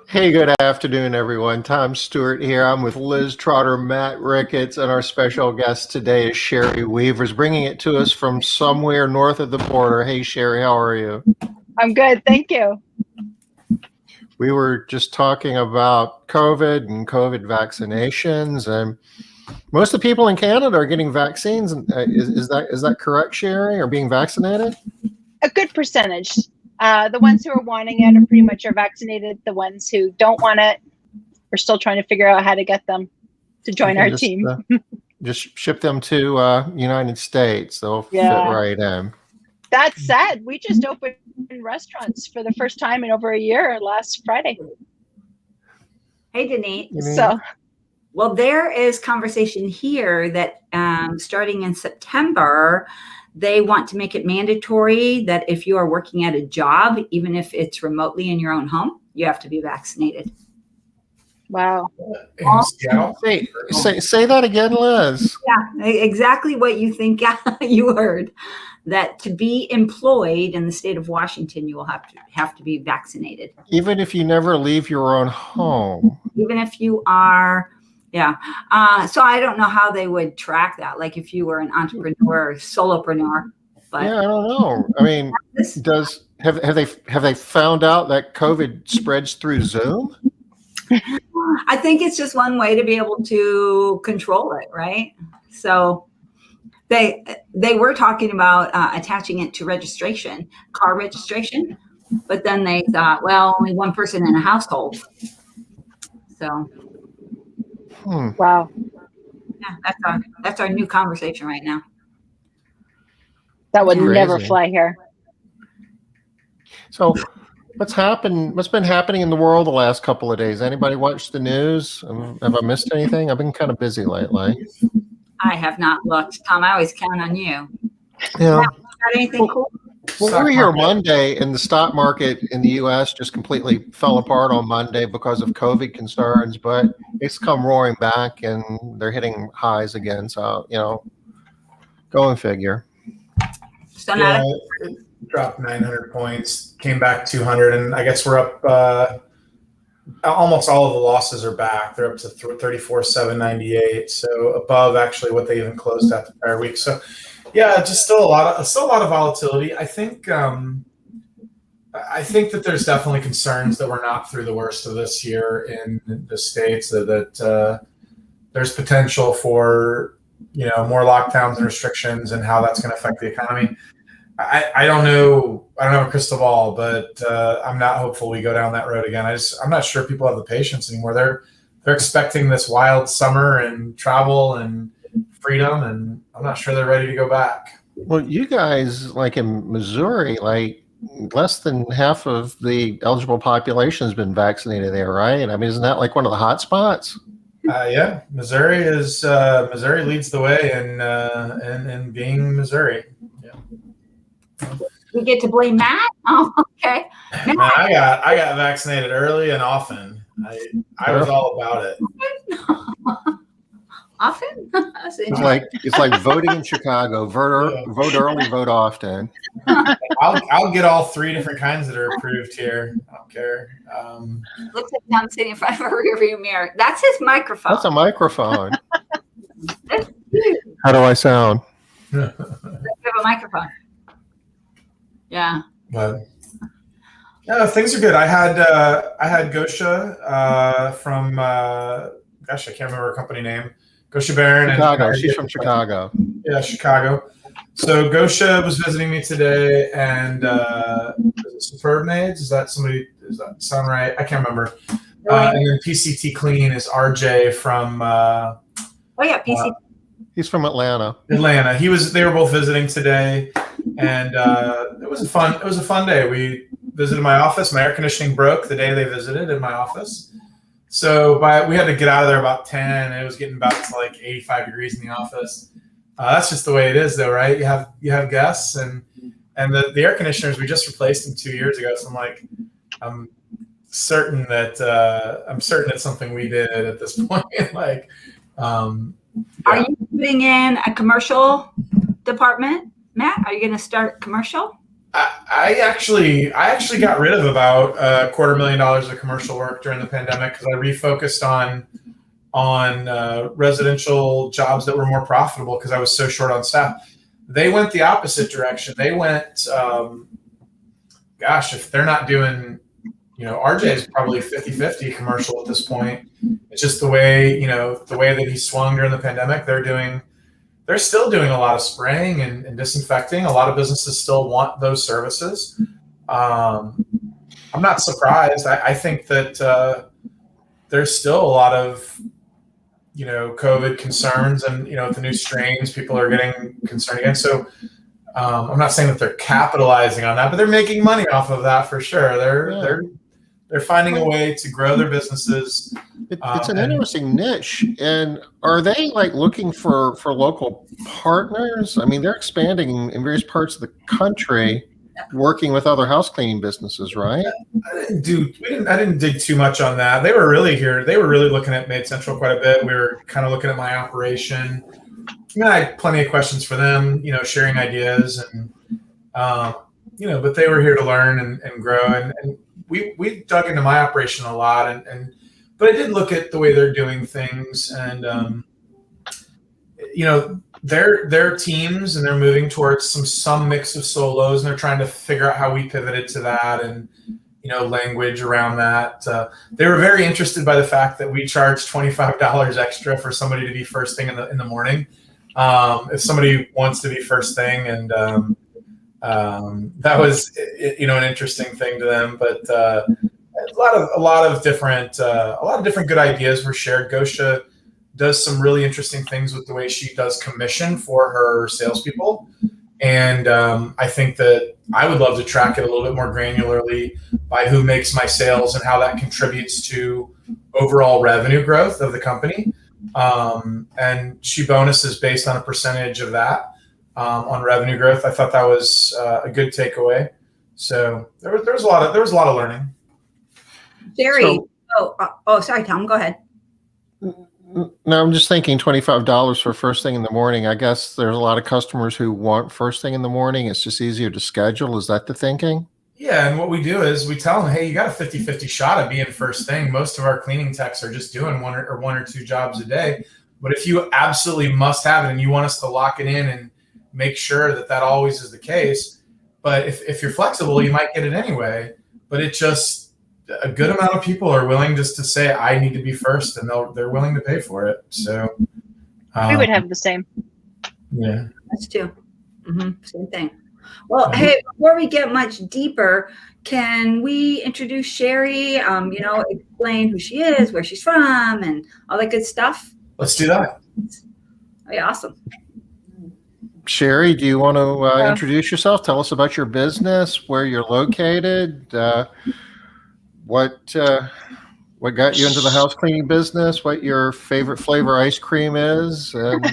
Hey, good afternoon, everyone. Tom Stewart here. I'm with Liz Trotter, Matt Ricketts, and our special guest today is Sherry Weavers, bringing it to us from somewhere north of the border. Hey, Sherry, how are you? I'm good, thank you. We were just talking about COVID and COVID vaccinations, and most of the people in Canada are getting vaccines. Is that correct, Sherry? Or being vaccinated? A good percentage. The ones who are wanting it are pretty much vaccinated. The ones who don't want it, we're still trying to figure out how to get them to join our team. Just ship them to United States. They'll fit right in. That said, we just opened restaurants for the first time in over a year last Friday. Hey, Denise. So, well, there is conversation here that starting in September, they want to make it mandatory that if you are working at a job, even if it's remotely in your own home, you have to be vaccinated. Wow. Say that again, Liz. Yeah, exactly what you think you heard. That to be employed in the state of Washington, you will have to be vaccinated. Even if you never leave your own home. Even if you are, yeah. So I don't know how they would track that. Like if you were an entrepreneur or solopreneur. But yeah, I don't know. I mean, have they found out that COVID spreads through Zoom? I think it's just one way to be able to control it, right? So they were talking about attaching it to registration, car registration, but then they thought, well, only one person in a household. So, wow, yeah, that's our new conversation right now. That would never fly here. So, what's been happening in the world the last couple of days? Anybody watch the news? Have I missed anything? I've been kind of busy lately. I have not looked. Tom, I always count on you. Yeah. Got anything cool? Well, we were here Monday, and the stock market in the U.S. just completely fell apart on Monday because of COVID concerns, but it's come roaring back, and they're hitting highs again. So, go and figure. So it dropped 900 points, came back 200, and I guess we're up. Almost all of the losses are back. They're up to 34,798, so above actually what they even closed at the prior week. So, yeah, just still a lot of volatility. I think that there's definitely concerns that we're not through the worst of this year in the states. That there's potential for more lockdowns and restrictions and how that's going to affect the economy. I don't know. I don't have a crystal ball, but I'm not hopeful we go down that road again. I'm not sure people have the patience anymore. They're expecting this wild summer and travel and freedom, and I'm not sure they're ready to go back. Well, you guys, like in Missouri, like less than half of the eligible population has been vaccinated there, right? I mean, isn't that like one of the hot spots? Yeah, Missouri leads the way in being Missouri. Yeah. We get to blame Matt. Oh, okay. Man, I got vaccinated early and often. I was all about it. Often? It's like voting in Chicago. Vote early, vote often. I'll get all three different kinds that are approved here. I don't care. Looks like Tom's sitting in front of a rearview mirror. That's his microphone. That's a microphone. How do I sound? You have a microphone. Yeah. But things are good. I had Gosha from gosh, I can't remember her company name. Gosha Barron. Chicago. She's from Chicago. Yeah, Chicago. So Gosha was visiting me today, and Superb Maids. Does that sound right? I can't remember. And then PCT Clean is RJ from. Oh yeah, PCT. He's from Atlanta. They were both visiting today, and it was a fun day. We visited my office. My air conditioning broke the day they visited in my office. So we had to get out of there about 10. It was getting back to like 85 degrees in the office. That's just the way it is, though, right? You have guests, and the air conditioners, we just replaced them 2 years ago. So I'm certain it's something we did at this point. Are you putting in a commercial department, Matt? Are you going to start commercial? I actually got rid of about $250,000 of commercial work during the pandemic because I refocused on residential jobs that were more profitable because I was so short on staff. They went the opposite direction. They went, if they're not doing, RJ is probably 50-50 commercial at this point. It's just the way that he swung during the pandemic. They're still doing a lot of spraying and disinfecting. A lot of businesses still want those services. I'm not surprised. I think that there's still a lot of, COVID concerns, and, with the new strains, people are getting concerned again. So I'm not saying that they're capitalizing on that, but they're making money off of that for sure. They're finding a way to grow their businesses. It's an interesting niche. And are they looking for local partners? I mean, they're expanding in various parts of the country, working with other house cleaning businesses, right? I didn't dig too much on that. They were really here. They were really looking at Made Central quite a bit. We were kind of looking at my operation. I had plenty of questions for them, sharing ideas and, but they were here to learn and grow. And we dug into my operation a lot, but I did look at the way they're doing things, and their teams, and they're moving towards some mix of solos, and they're trying to figure out how we pivoted to that, and language around that. They were very interested by the fact that we charged $25 extra for somebody to be first thing in the morning, if somebody wants to be first thing, and that was an interesting thing to them. But a lot of different good ideas were shared. Gosha does some really interesting things with the way she does commission for her salespeople, and I think that I would love to track it a little bit more granularly by who makes my sales and how that contributes to overall revenue growth of the company. And she bonuses based on a percentage of that on revenue growth. I thought that was a good takeaway. So there was a lot of learning. Jerry, sorry, Tom, go ahead. No, I'm just thinking $25 for first thing in the morning. I guess there's a lot of customers who want first thing in the morning. It's just easier to schedule. Is that the thinking? Yeah, and what we do is we tell them, hey, you got a 50-50 shot of being first thing. Most of our cleaning techs are just doing one or two jobs a day. But if you absolutely must have it and you want us to lock it in and make sure that always is the case, but if you're flexible, you might get it anyway. But it just, a good amount of people are willing just to say, I need to be first, and they're willing to pay for it. So we would have the same. Yeah. That's too. Same thing. Well, hey, before we get much deeper, can we introduce Sherry? Explain who she is, where she's from, and all that good stuff. Let's do that. Oh, yeah, awesome. Sherry, do you want to introduce yourself? Tell us about your business, where you're located, what got you into the house cleaning business, what your favorite flavor ice cream is, and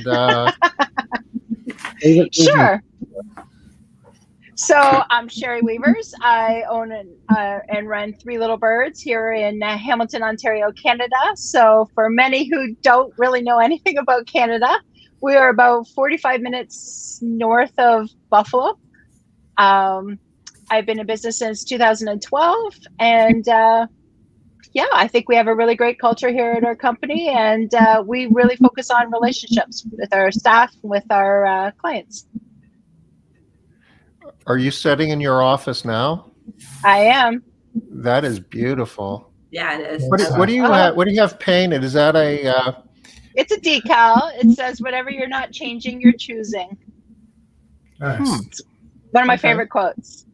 Sure. So I'm Sherry Weavers. I own and run Three Little Birds here in Hamilton, Ontario, Canada. So for many who don't really know anything about Canada, we are about 45 minutes north of Buffalo. I've been in business since 2012, and I think we have a really great culture here at our company, and we really focus on relationships with our staff, with our clients. Are you sitting in your office now? I am. That is beautiful. Yeah, it is. What do you have? What do you have painted? Is that a? It's a decal. It says, "Whatever you're not changing, you're choosing." Nice. One of my favorite quotes.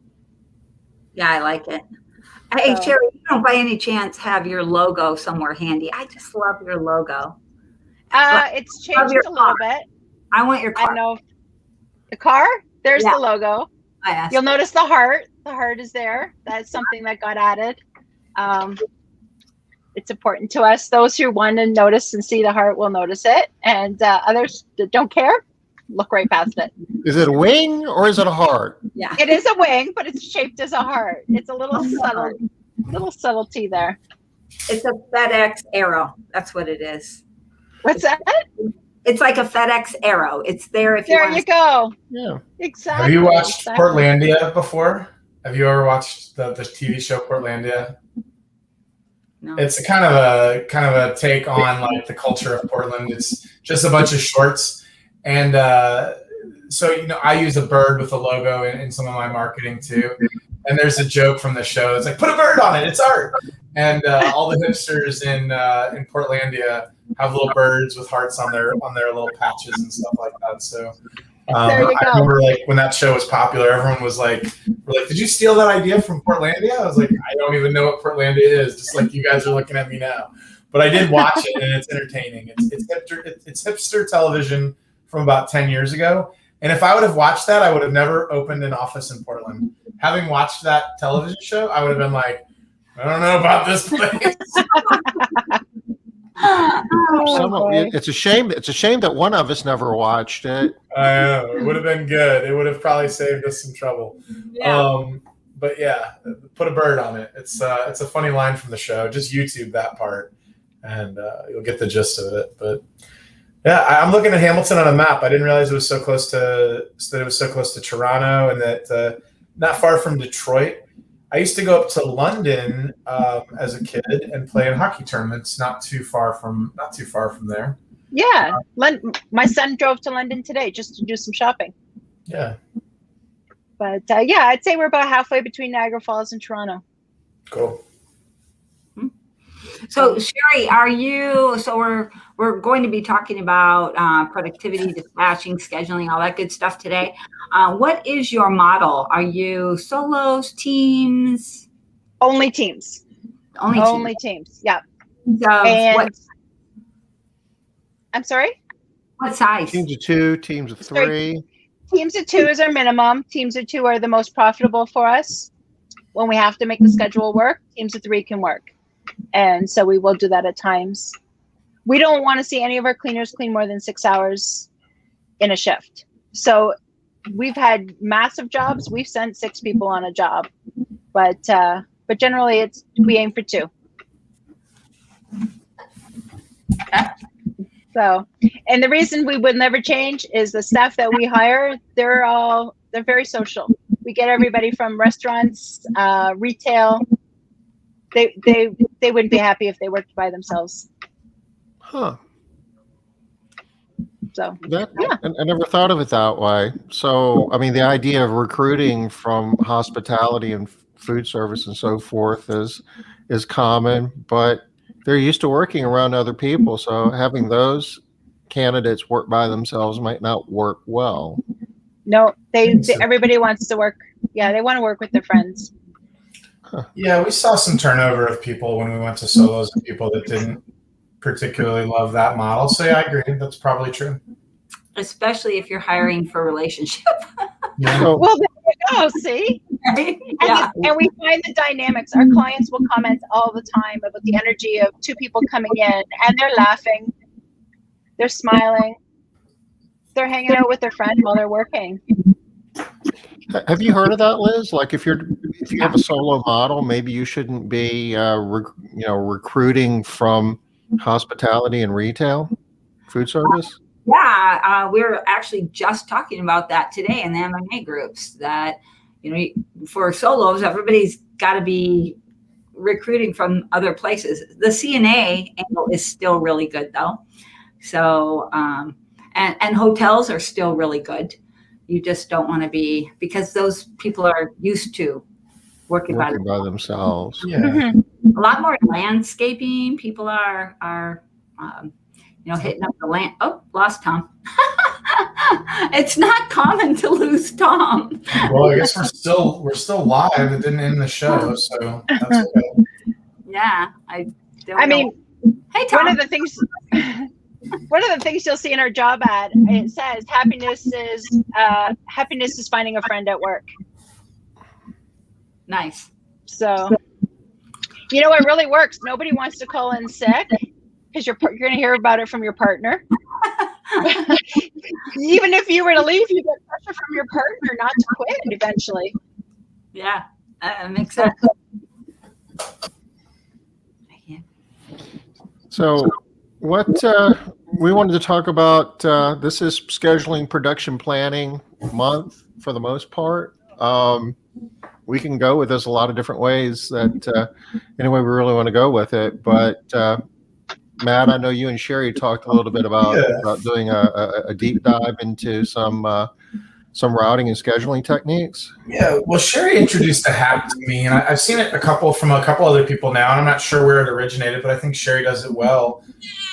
Yeah, I like it. Hey, Sherry, you don't by any chance have your logo somewhere handy? I just love your logo. It's changed a little bit. I want your car. I know. The car? There's the logo. You'll notice the heart. The heart is there. That's something that got added. It's important to us. Those who want to notice and see the heart will notice it. And others that don't care, look right past it. Is it a wing or is it a heart? Yeah. It is a wing, but it's shaped as a heart. It's a little subtlety there. It's a FedEx arrow. That's what it is. What's that? It's like a FedEx arrow. It's there if you There want you go. Yeah. Exactly. Have you watched exactly. Portlandia before? Have you ever watched the TV show Portlandia? No. It's kind of a take on like the culture of Portland. It's just a bunch of shorts, and so I use a bird with a logo in some of my marketing too. And there's a joke from the show. It's like, put a bird on it. It's art. And all the hipsters in Portlandia have little birds with hearts on their little patches and stuff like that. So There you I go. remember like when that show was popular, everyone was like, did you steal that idea from Portlandia? I was like, I don't even know what Portlandia is, just like you guys are looking at me now. But I did watch it, and it's entertaining. It's hipster television from about 10 years ago. And if I would have watched that, I would have never opened an office in Portland. Having watched that television show, I would have been like, I don't know about this place. It's a shame. It's a shame that one of us never watched it. I know. It would have been good. It would have probably saved us some trouble. Yeah. But yeah, put a bird on it. It's a funny line from the show. Just YouTube that part, and you'll get the gist of it. But yeah, I'm looking at Hamilton on a map. I didn't realize it was so close to Toronto, and that not far from Detroit. I used to go up to London as a kid and play in hockey tournaments. Not too far from there. Yeah. My son drove to London today just to do some shopping. Yeah. But yeah, I'd say we're about halfway between Niagara Falls and Toronto. Cool. So Sherry, we're going to be talking about productivity, dispatching, scheduling, all that good stuff today. What is your model? Are you solos, teams? Only teams. Only teams. Yeah. And I'm sorry? What size? Teams of 2, teams of 3. Teams of 2 is our minimum. Teams of 2 are the most profitable for us. When we have to make the schedule work, teams of 3 can work. And so we will do that at times. We don't want to see any of our cleaners clean more than 6 hours in a shift. So we've had massive jobs. We've sent 6 people on a job, but generally we aim for 2. So, and the reason we would never change is the staff that we hire, they're very social. We get everybody from restaurants, retail. They wouldn't be happy if they worked by themselves. Huh. So I never thought of it that way. So, I mean, the idea of recruiting from hospitality and food service and so forth is common, but they're used to working around other people. So having those candidates work by themselves might not work well. No, everybody wants to work. Yeah, they want to work with their friends. Huh. Yeah, we saw some turnover of people when we went to solos and people that didn't particularly love that model. So yeah, I agree. That's probably true. Especially if you're hiring for a relationship. Yeah. So, Well, there you go. See? Yeah. And we find the dynamics. Our clients will comment all the time about the energy of 2 people coming in, and they're laughing, they're smiling, they're hanging out with their friend while they're working. have you heard of that, Liz? Like, if you have a solo model, maybe you shouldn't be recruiting from hospitality and retail, food service. Yeah, we were actually just talking about that today in the MMA groups that, for solos, everybody's got to be recruiting from other places. The CNA angle is still really good though. So, and hotels are still really good. You just don't want to be, because those people are used to working by themselves. Yeah. Mm-hmm. A lot more landscaping. People are hitting up the land. Oh, lost Tom. It's not common to lose Tom. Well, I guess we're still live. It didn't end the show, so that's okay. Yeah, I mean, hey Tom. one of the things you'll see in our job ad, it says happiness is finding a friend at work. Nice. So, it really works. Nobody wants to call in sick because you're going to hear about it from your partner. Even if you were to leave, you get pressure from your partner not to quit eventually. Yeah, that makes sense. So, what we wanted to talk about this is scheduling production planning month for the most part. We can go with this a lot of different ways that any way we really want to go with it. But Matt, I know you and Sherry talked a little bit about doing a deep dive into some routing and scheduling techniques. Yeah, well, Sherry introduced a hack to me, and I've seen it from a couple other people now, and I'm not sure where it originated, but I think Sherry does it well.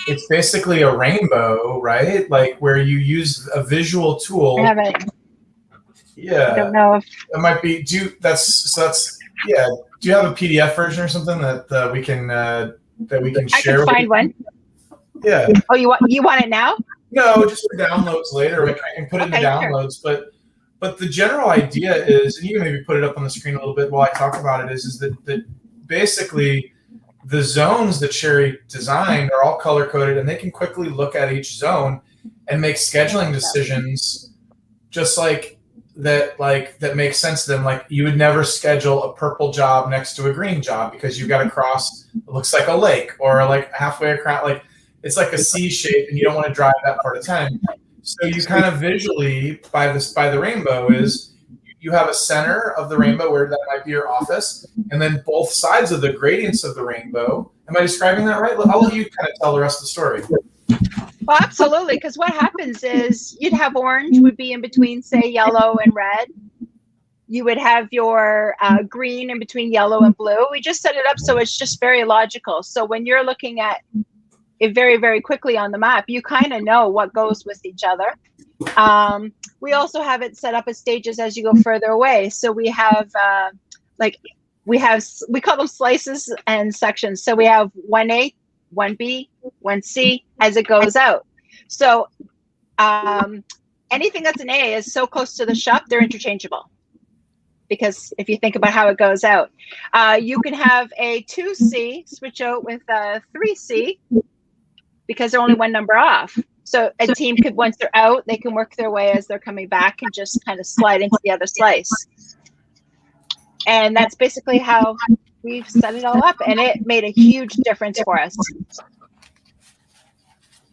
It's basically a rainbow, right? Like where you use a visual tool. I haven't. Yeah, I don't know if it might be. Do you have a PDF version or something that we can share? I can find one. Yeah. Oh, you want it now? No, just for downloads later. I can put it in the downloads, sure. But the general idea is, and you can maybe put it up on the screen a little bit while I talk about it, is that basically the zones that Sherry designed are all color coded, and they can quickly look at each zone and make scheduling decisions just like that makes sense to them. Like you would never schedule a purple job next to a green job because you've got to cross, it looks like a lake or like halfway across, like it's like a C shape and you don't want to drive that part of town. So you kind of visually by the rainbow is you have a center of the rainbow where that might be your office, and then both sides of the gradients of the rainbow. Am I describing that right? I'll let you kind of tell the rest of the story. Well, absolutely, because what happens is you'd have orange would be in between, say, yellow and red. You would have your green in between yellow and blue. We just set it up so it's just very logical. So when you're looking at it very, very quickly on the map, you kind of know what goes with each other. We also have it set up as stages as you go further away. So we have we call them slices and sections. So we have 1A, 1B, 1C as it goes out. So anything that's an A is so close to the shop, they're interchangeable. Because if you think about how it goes out, you can have a 2C switch out with a 3C because they're only one number off. So a team could, once they're out, they can work their way as they're coming back and just kind of slide into the other slice. And that's basically how we've set it all up, and it made a huge difference for us.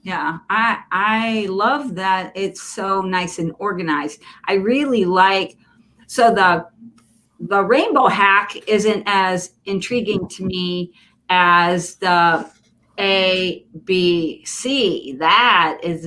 Yeah, I love that it's so nice and organized. I really like, so the rainbow hack isn't as intriguing to me as the A, B, C. That is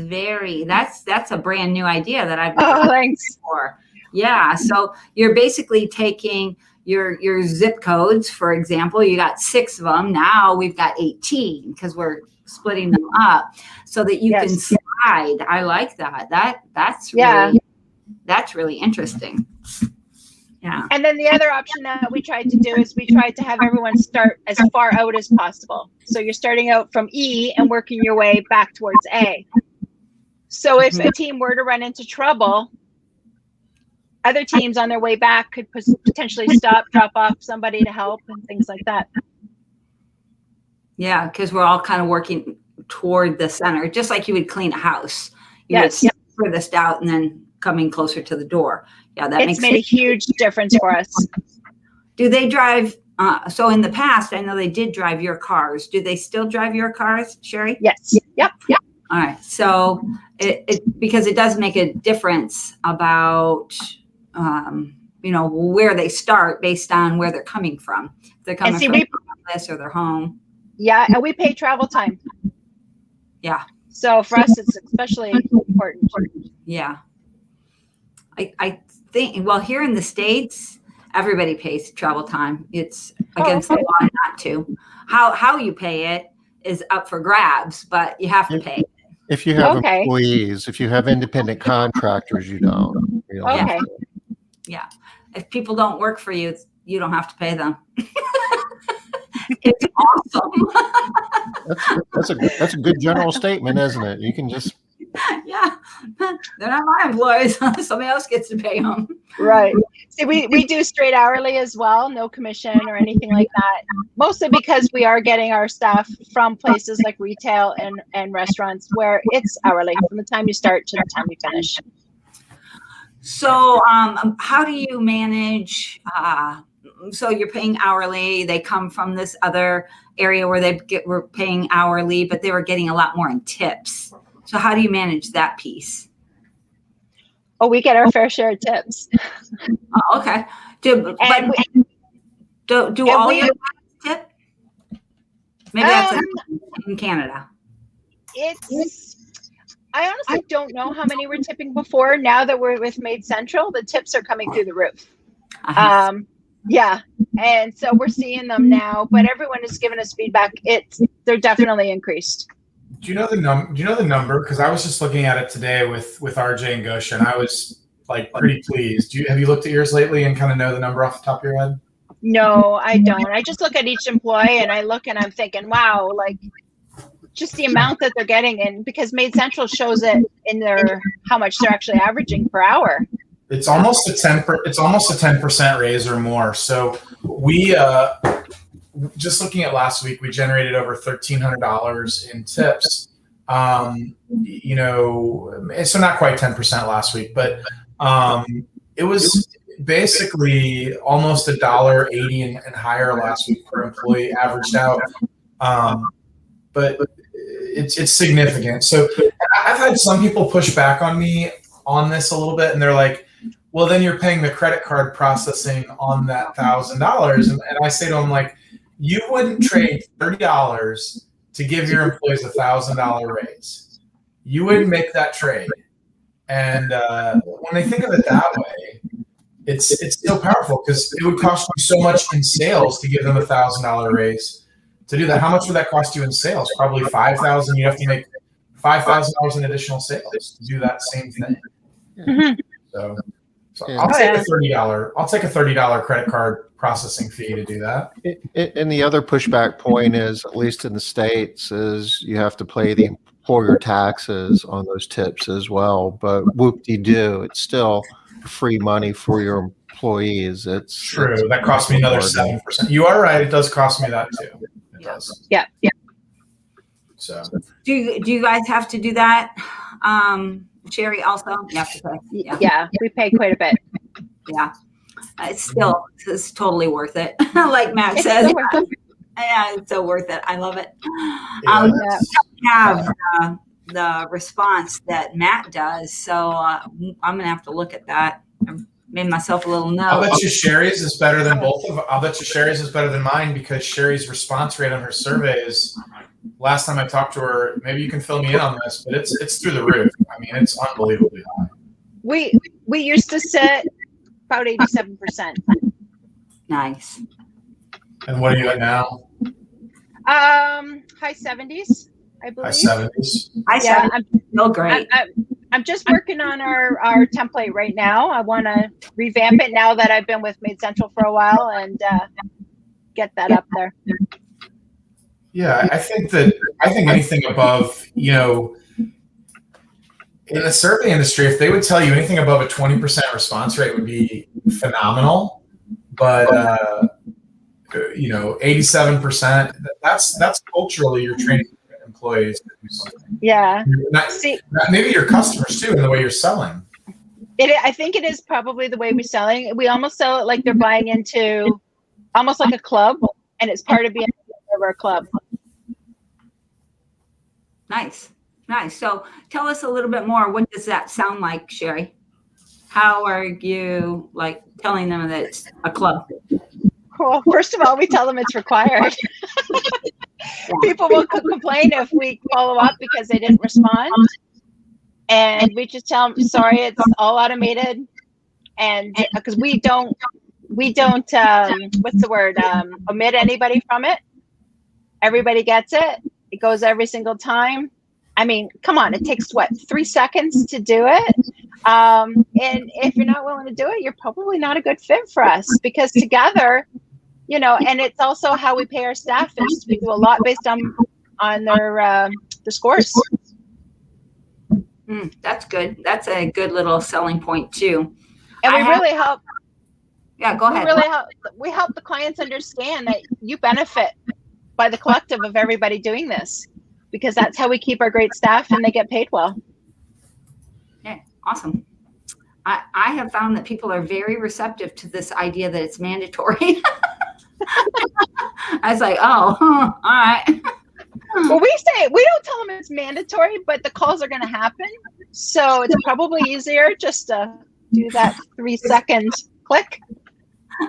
that's a brand new idea that I've never heard before. Yeah, so you're basically taking your zip codes, for example. You got 6 of them. Now we've got 18 because we're splitting them up so that you can slide. I like that. That's really interesting. Yeah. And then the other option that we tried to do is we tried to have everyone start as far out as possible. So you're starting out from E and working your way back towards A. So if a team were to run into trouble, other teams on their way back could potentially stop, drop off somebody to help and things like that. Yeah, because we're all kind of working toward the center, just like you would clean a house. You would start furthest out and then coming closer to the door. Yeah, It's made a huge difference for us. Do they drive? So in the past, I know they did drive your cars. Do they still drive your cars, Sherry? Yes. Yep. All right. So because it does make a difference about where they start based on where they're coming from. If they're coming from the office or their home. Yeah, and we pay travel time. Yeah. So for us, it's especially important. Yeah. I think, well, here in the States, everybody pays travel time. It's against the law not to. How you pay it is up for grabs, but you have to pay it. If you have employees, if you have independent contractors, you don't. Okay. Yeah. If people don't work for you, you don't have to pay them. It's awesome. That's a good general statement, isn't it? You can just. Yeah, they're not my employees. Somebody else gets to pay them. Right. See, we do straight hourly as well, no commission or anything like that. Mostly because we are getting our staff from places like retail and restaurants where it's hourly from the time you start to the time you finish. So how do you manage, so you're paying hourly, they come from this other area where were paying hourly, but they were getting a lot more in tips. So how do you manage that piece? Oh, we get our fair share of tips. Oh, okay. Do all your tip? Maybe that's in Canada. I honestly don't know how many we're tipping before. Now that we're with Made Central, the tips are coming through the roof. Yeah, and so we're seeing them now, but everyone has given us feedback. They're definitely increased. Do you know the number? Because I was just looking at it today with RJ and Gosha, and I was like pretty pleased. Have you looked at yours lately and kind of know the number off the top of your head? No, I don't. I just look at each employee and I look and I'm thinking, wow, like just the amount that they're getting, and because Made Central shows it in their how much they're actually averaging per hour. It's almost a 10% raise or more. So we just looking at last week, we generated over $1,300 in tips. You know, so not quite 10% last week, but it was basically almost $1.80 and higher last week per employee averaged out. But it's significant. So I've had some people push back on me on this a little bit, and they're like, well, then you're paying the credit card processing on that $1,000. And I say to them, like, you wouldn't trade $30 to give your employees a $1,000 raise. You wouldn't make that trade. And when they think of it that way, it's so powerful, because it would cost you so much in sales to give them a $1,000 raise. To do that, how much would that cost you in sales? Probably $5,000. You have to make $5,000 in additional sales to do that same thing. Mm-hmm. So I'll take a $30 credit card processing fee to do that. And the other pushback point is, at least in the States, is you have to pay the employer taxes on those tips as well. But whoop-de-doo, it's still free money for your employees. It's true. That costs me another 7%. You are right. It does cost me that too. It does. Yeah. So Do you guys have to do that? Sherry, also? You have to pay. Yeah, we pay quite a bit. Yeah. It's totally worth it. Like Matt said. Yeah, it's so worth it. I love it. Have the response that Matt does, so I'm gonna have to look at that. I made myself a little note. I'll bet you Sherry's is better than I'll bet you Sherry's is better than mine, because Sherry's response rate on her survey is, last time I talked to her, maybe you can fill me in on this, but it's through the roof. I mean, it's unbelievably high. We used to sit about 87%. Nice. And what are you at now? High 70s, I believe. High 70s. Yeah, I'm great. I'm just working on our template right now. I want to revamp it now that I've been with Made Central for a while, and get that up there. Yeah, I think anything above, you know, in the survey industry, if they would tell you anything above a 20% response rate would be phenomenal. But you know, 87%, that's culturally you're training employees to do something. Yeah. Maybe your customers too, in the way you're selling. I think it is probably the way we're selling. We almost sell it like they're buying into almost like a club, and it's part of being a member of our club. Nice. So tell us a little bit more. What does that sound like, Sherry? How are you like telling them that it's a club? Well, first of all, we tell them it's required. People will complain if we follow up because they didn't respond. And we just tell them, sorry, it's all automated. And because we don't, what's the word? Omit anybody from it. Everybody gets it. It goes every single time. I mean, come on, it takes 3 seconds to do it. And if you're not willing to do it, you're probably not a good fit for us, because together, you know, and it's also how we pay our staff. We do a lot based on their scores. That's good. That's a good little selling point too. And we really help. Yeah, go ahead. We help the clients understand that you benefit by the collective of everybody doing this, because that's how we keep our great staff and they get paid well. Yeah, awesome. I have found that people are very receptive to this idea that it's mandatory. I was like, all right. Well, we don't tell them it's mandatory, but the calls are going to happen. So it's probably easier just to do that 3-second click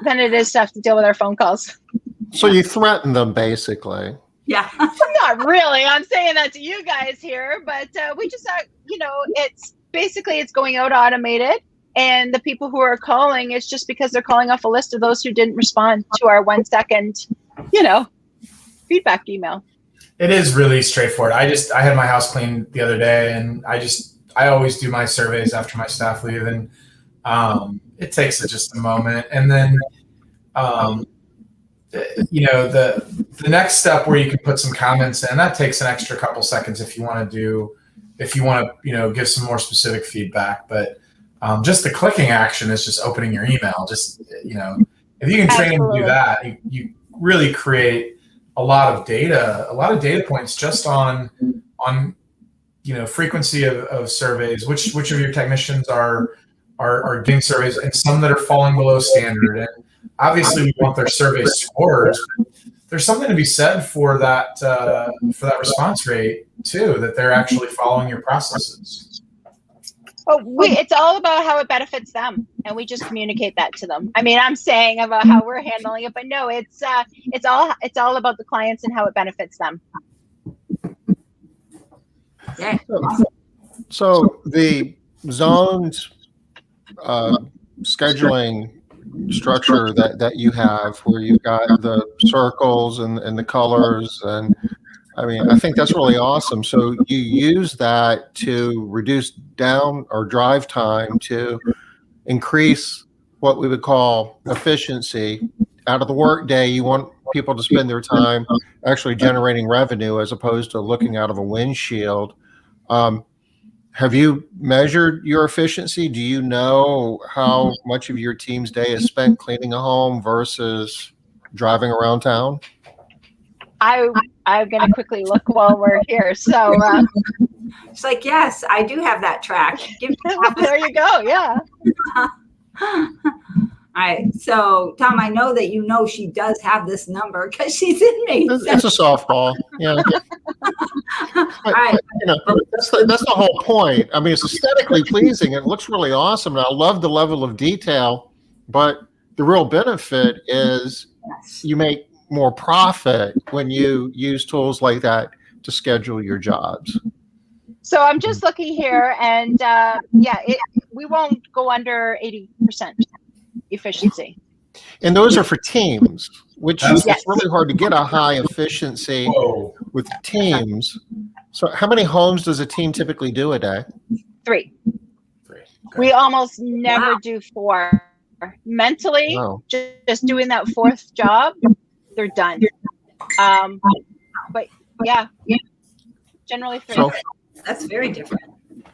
than it is to have to deal with our phone calls. So you threaten them basically. Yeah. Not really. I'm saying that to you guys here, but we just, it's basically it's going out automated. And the people who are calling, it's just because they're calling off a list of those who didn't respond to our 1-second, feedback email. It is really straightforward. I had my house cleaned the other day, and I always do my surveys after my staff leave, and it takes just a moment. And then, the next step where you can put some comments in, that takes an extra couple seconds if you want to give some more specific feedback. But just the clicking action is just opening your email. Just, if you can train them to do that, you really create a lot of data points just on frequency of surveys, which of your technicians are getting surveys, and some that are falling below standard. And obviously we want their survey scores. There's something to be said for that response rate too, that they're actually following your processes. Oh, it's all about how it benefits them, and we just communicate that to them. I mean, I'm saying about how we're handling it, but no, it's all about the clients and how it benefits them. Yeah. So the zones scheduling structure that you have, where you've got the circles and the colors, and I mean, I think that's really awesome. So you use that to reduce down or drive time to increase what we would call efficiency. Out of the workday, you want people to spend their time actually generating revenue as opposed to looking out of a windshield. Have you measured your efficiency? Do you know how much of your team's day is spent cleaning a home versus driving around town? I'm going to quickly look while we're here. So it's like, yes, I do have that track. There you go. Yeah. All right. So, Tom, I know that she does have this number because she's in me. It's a softball. Yeah. All right. That's the whole point. I mean, it's aesthetically pleasing. It looks really awesome. And I love the level of detail. But the real benefit is you make more profit when you use tools like that to schedule your jobs. So I'm just looking here, and we won't go under 80% efficiency. And those are for teams, which is really hard to get a high efficiency with teams. So how many homes does a team typically do a day? 3. Okay. We almost never do 4. Mentally, just doing that 4th job, they're done. But yeah, generally 3. So, that's very different.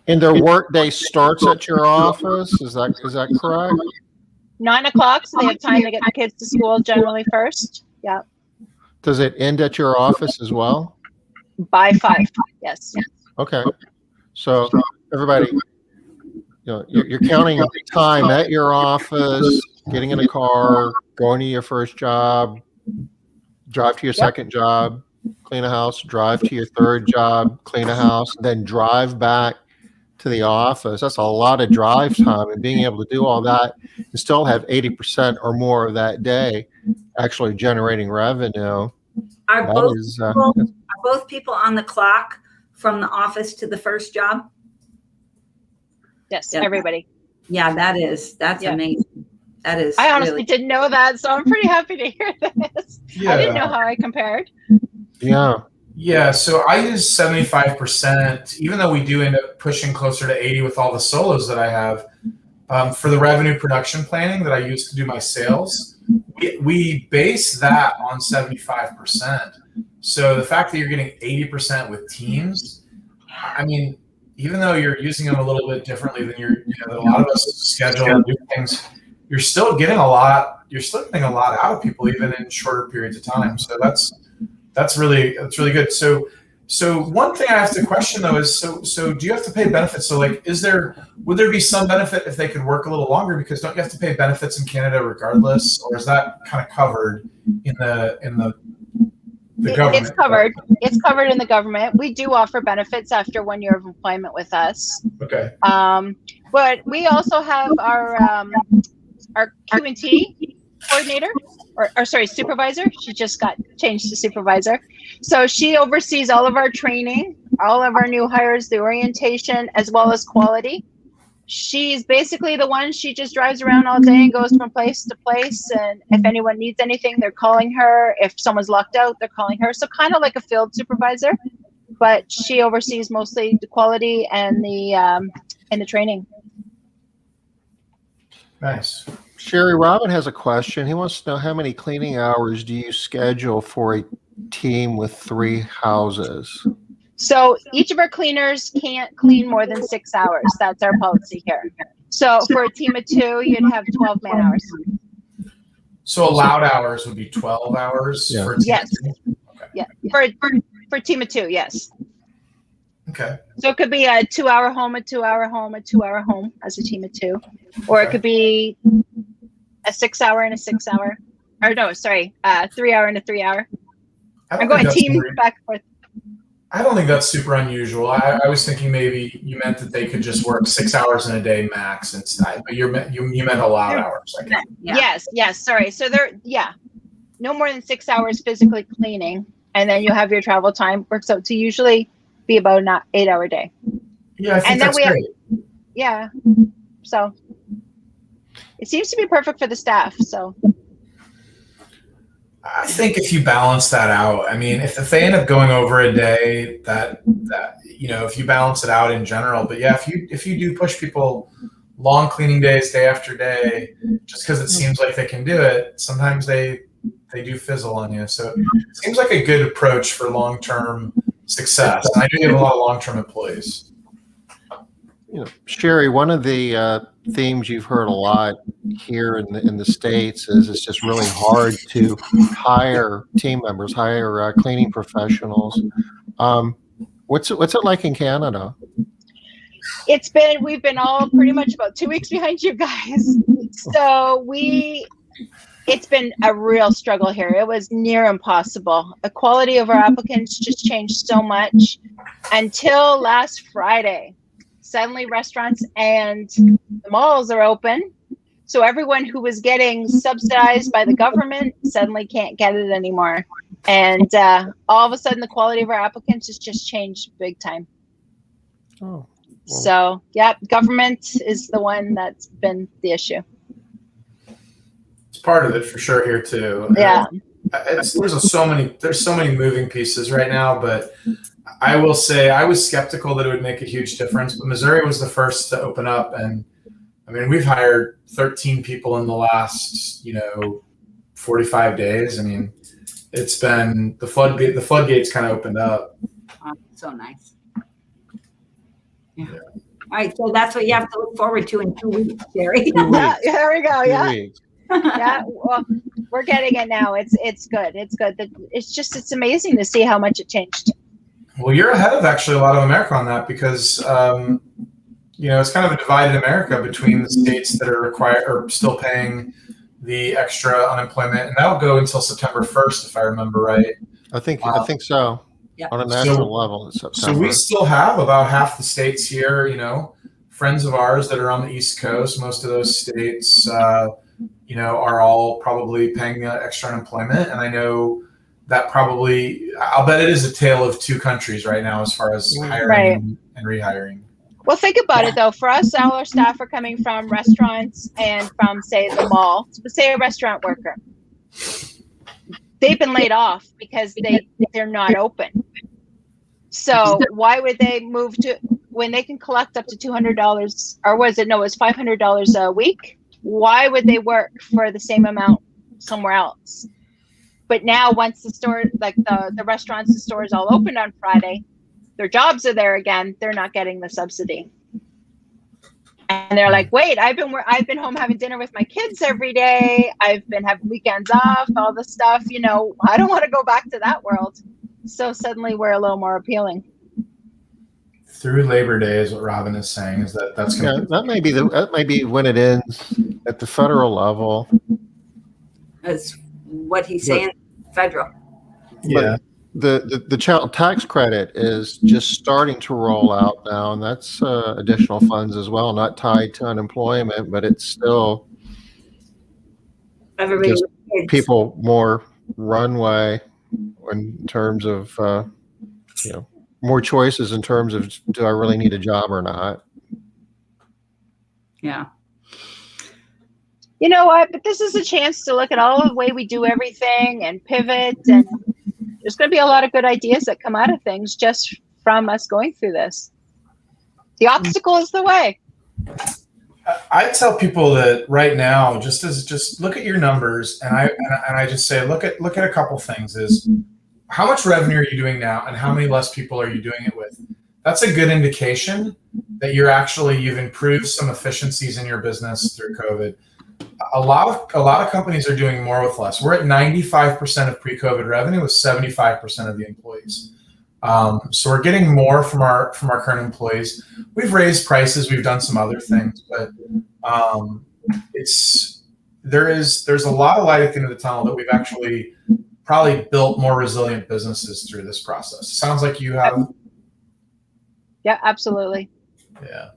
And their workday starts at your office. Is that correct? 9 o'clock, so they have time to get the kids to school generally first. Yeah. Does it end at your office as well? By 5. Yes. Okay. So everybody, you're counting time at your office, getting in a car, going to your first job, drive to your second job, clean a house, drive to your third job, clean a house, then drive back to the office. That's a lot of drive time, and being able to do all that and still have 80% or more of that day actually generating revenue. Are both people on the clock from the office to the first job? Yes, everybody. Yeah, that's amazing. That is. I honestly didn't know that, so I'm pretty happy to hear this. Yeah. I didn't know how I compared. Yeah. Yeah, so I use 75%, even though we do end up pushing closer to 80 with all the solos that I have. For the revenue production planning that I use to do my sales, we base that on 75%. So the fact that you're getting 80% with teams, I mean, even though you're using them a little bit differently than a lot of us schedule and do things, you're still getting a lot out of people, even in shorter periods of time. So that's really good. So one thing I have to question though is, so do you have to pay benefits? So like, would there be some benefit if they could work a little longer, because don't you have to pay benefits in Canada regardless, or is that kind of covered in the government. It's covered. It's covered in the government. We do offer benefits after 1 year of employment with us. Okay. But we also have our Q&T coordinator, or sorry, supervisor. She just got changed to supervisor. So she oversees all of our training, all of our new hires, the orientation, as well as quality. She's basically the one, she just drives around all day and goes from place to place. And if anyone needs anything, they're calling her. If someone's locked out, they're calling her. So kind of like a field supervisor, but she oversees mostly the quality and the training. Nice. Sherry, Robin has a question. He wants to know, how many cleaning hours do you schedule for a team with 3 houses? So each of our cleaners can't clean more than 6 hours. That's our policy here. So for a team of 2, you'd have 12 man hours. So allowed hours would be 12 hours Yeah. for a team Yes. of 2? Okay. Yeah, for a team of 2, yes. Okay. So it could be a 2-hour home, a 2-hour home, a 2-hour home as a team of 2, or it could be a 6-hour and a 6-hour, or no, sorry, 3-hour and a 3-hour. I'm going team back and forth. I don't think that's super unusual. I was thinking maybe you meant that they could just work 6 hours in a day max instead, but you meant allowed hours. I guess. Yeah. Yes, sorry. So no more than 6 hours physically cleaning, and then you have your travel time. Works out to usually be about an 8-hour day. Yeah, I think And then that's we have- great. Yeah. So it seems to be perfect for the staff. So I think if you balance that out, I mean, if they end up going over a day, that if you balance it out in general, but yeah, if you do push people long cleaning days, day after day, just because it seems like they can do it, sometimes they do fizzle on you. So it seems like a good approach for long-term success. And I do have a lot of long-term employees. Sherry, one of the themes you've heard a lot here in the States is it's just really hard to hire team members, hire cleaning professionals. What's it like in Canada? we've been all pretty much about 2 weeks behind you guys. So it's been a real struggle here. It was near impossible. The quality of our applicants just changed so much until last Friday. Suddenly restaurants and the malls are open. So everyone who was getting subsidized by the government suddenly can't get it anymore. And all of a sudden the quality of our applicants has just changed big time. Oh, well. So, yeah, government is the one that's been the issue. It's part of it for sure here too. Yeah. There's so many moving pieces right now, but I will say I was skeptical that it would make a huge difference, but Missouri was the first to open up. And I mean, we've hired 13 people in the last, 45 days. I mean, it's been the floodgates kind of opened up. Oh, so nice. Yeah. All right. So that's what you have to look forward to in 2 weeks, Jerry. Yeah, there we go. 2 Yeah. weeks. Yeah. Well, we're getting it now. It's good. It's good. It's amazing to see how much it changed. Well, you're ahead of actually a lot of America on that because, it's kind of a divided America between the states that are still paying the extra unemployment, and that'll go until September 1st, if I remember right. I think so. Yeah. On a national level in September. So we still have about half the states here, friends of ours that are on the East Coast. Most of those states, are all probably paying extra unemployment. And I know that I'll bet it is a tale of two countries right now as far as hiring and rehiring. Well, think about it though. For us, all our staff are coming from restaurants and from, say, the mall. Say a restaurant worker. They've been laid off because they're not open. So why would they move to when they can collect up to $200 or was it? No, it was $500 a week. Why would they work for the same amount somewhere else? But now once the store, like the restaurants, the stores all opened on Friday, their jobs are there again. They're not getting the subsidy. And they're like, wait, I've been home having dinner with my kids every day. I've been having weekends off, all this stuff. I don't want to go back to that world. So suddenly we're a little more appealing. Through Labor Day is what Robin is saying. Is that's going to that may be when it ends at the federal level. That's what he's saying. Federal. yeah. the child tax credit is just starting to roll out now, and that's additional funds as well, not tied to unemployment, but it's still Everybody gives with kids. people more runway in terms of more choices in terms of, do I really need a job or not? Yeah. You know what? But this is a chance to look at all the way we do everything and pivot, and there's going to be a lot of good ideas that come out of things just from us going through this. The obstacle is the way. I tell people that right now, just look at your numbers, and I just say, look at a couple things. Is how much revenue are you doing now, and how many less people are you doing it with? That's a good indication that you've improved some efficiencies in your business through COVID. A lot of companies are doing more with less. We're at 95% of pre-COVID revenue with 75% of the employees. So we're getting more from our current employees. We've raised prices. We've done some other things, but there's a lot of light at the end of the tunnel that we've actually probably built more resilient businesses through this process. Sounds like you have. Yeah, absolutely. Yeah.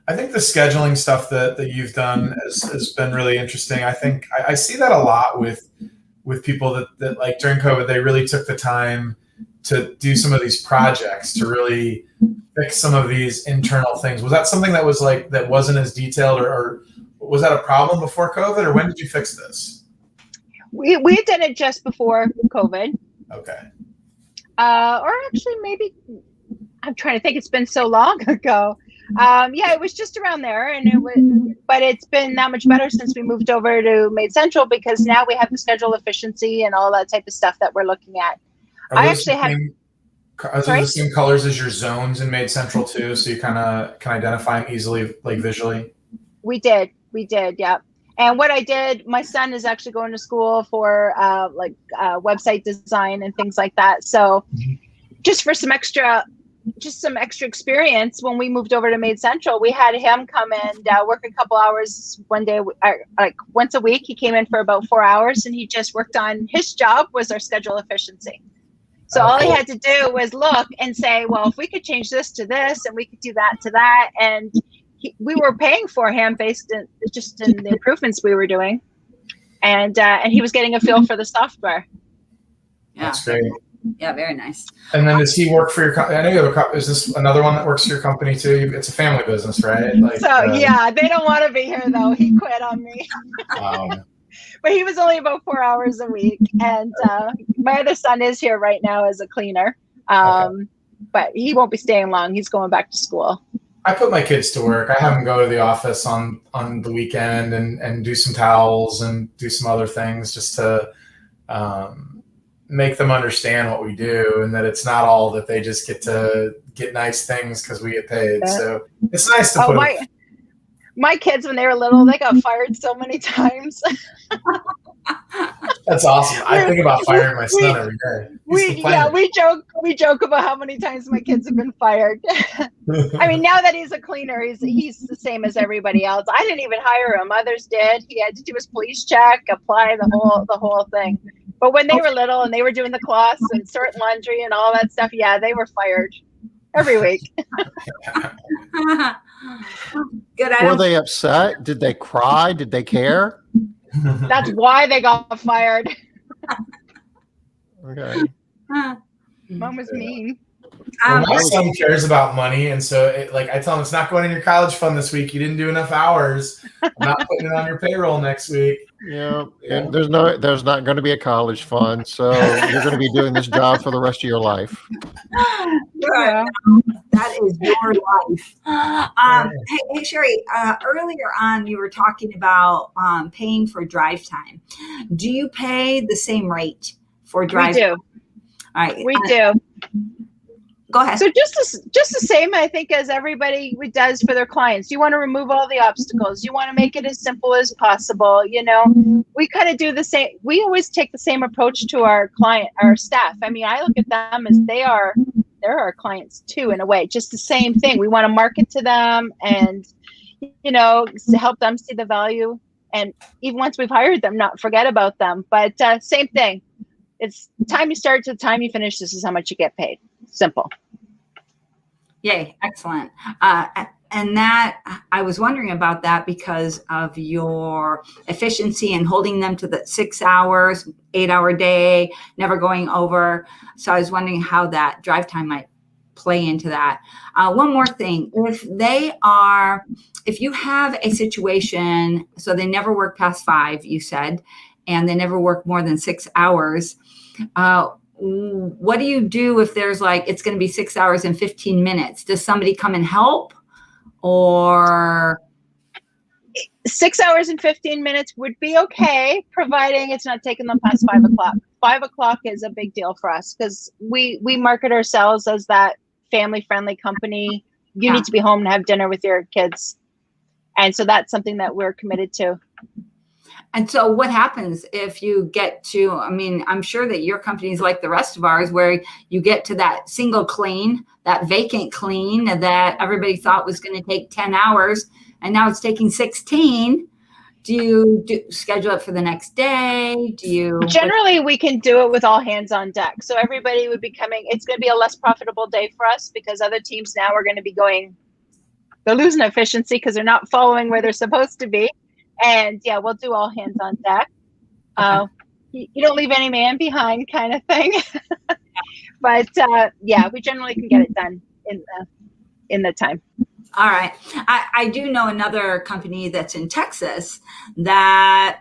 I think the scheduling stuff that you've done has been really interesting. I think I see that a lot with people that like during COVID, they really took the time to do some of these projects to really fix some of these internal things. Was that something that was like, that wasn't as detailed, or was that a problem before COVID, or when did you fix this? We did it just before COVID. Okay. Or actually maybe, I'm trying to think, it's been so long ago. Yeah, it was just around there, but it's been that much better since we moved over to Made Central, because now we have the schedule efficiency and all that type of stuff that we're looking at. Are those the same colors as your zones in Made Central too, so you kind of can identify them easily, like visually? We did, yeah. And what I did, my son is actually going to school for website design and things like that. So just for some extra experience, when we moved over to Made Central, we had him come and work a couple hours one day, like once a week. He came in for about 4 hours, and he just worked on, his job was our schedule efficiency. So all he had to do was look and say, well, if we could change this to this, and we could do that to that, and we were paying for him based in just in the improvements we were doing, and he was getting a feel for the software. Yeah. That's great. Yeah, very nice. And then does he work for your company? I know you have is this another one that works for your company too? It's a family business, right? Yeah, they don't want to be here though. He quit on me. But he was only about 4 hours a week. And my other son is here right now as a cleaner. But he won't be staying long. He's going back to school. I put my kids to work. I have them go to the office on the weekend and do some towels and do some other things just to make them understand what we do, and that it's not all that they just get to get nice things because we get paid. Yeah. So it's nice to put my kids, when they were little, they got fired so many times. That's awesome. I think about firing my son every day. We joke about how many times my kids have been fired. I mean, now that he's a cleaner, he's the same as everybody else. I didn't even hire him. Others did. He had to do his police check, apply the whole thing. But when they were little and they were doing the cloths and sorting laundry and all that stuff, yeah, they were fired every week. Good. Were they upset? Did they cry? Did they care? That's why they got fired. Okay. Mom was mean. My son cares about money, and so I tell him, it's not going in your college fund this week. You didn't do enough hours. I'm not putting it on your payroll next week. Yeah, and there's not going to be a college fund, so you're going to be doing this job for the rest of your life. Yeah. That is your life. Hey, Sherry, earlier on you were talking about paying for drive time. Do you pay the same rate for drive time? We do. All right. We do. Go ahead. So just the same, I think, as everybody does for their clients. You want to remove all the obstacles. You want to make it as simple as possible. You know, we kind of do the same. We always take the same approach to our staff. I mean, I look at them as they're our clients too, in a way. Just the same thing. We want to market to them and, to help them see the value. And even once we've hired them, not forget about them. But same thing. It's the time you start to the time you finish. This is how much you get paid. Simple. Yay, excellent. And that, I was wondering about that because of your efficiency and holding them to the 6 hours, 8-hour day, never going over. So I was wondering how that drive time might play into that. One more thing, if you have a situation, so they never work past 5, you said, and they never work more than 6 hours, what do you do if there's like, it's going to be 6 hours and 15 minutes? Does somebody come and help? Or 6 hours and 15 minutes would be okay, providing it's not taking them past 5 o'clock. 5 o'clock is a big deal for us because we market ourselves as that family-friendly company. You need to be home to have dinner with your kids. And so that's something that we're committed to. And so what happens if you get to, I mean, I'm sure that your company is like the rest of ours, where you get to that single clean, that vacant clean that everybody thought was going to take 10 hours, and now it's taking 16. Do you schedule it for the next day? Generally, we can do it with all hands on deck. So everybody would be coming. It's going to be a less profitable day for us because other teams now are going to be they're losing efficiency because they're not following where they're supposed to be. And yeah, we'll do all hands on deck. You don't leave any man behind kind of thing. But yeah, we generally can get it done in the time. All right. I do know another company that's in Texas that,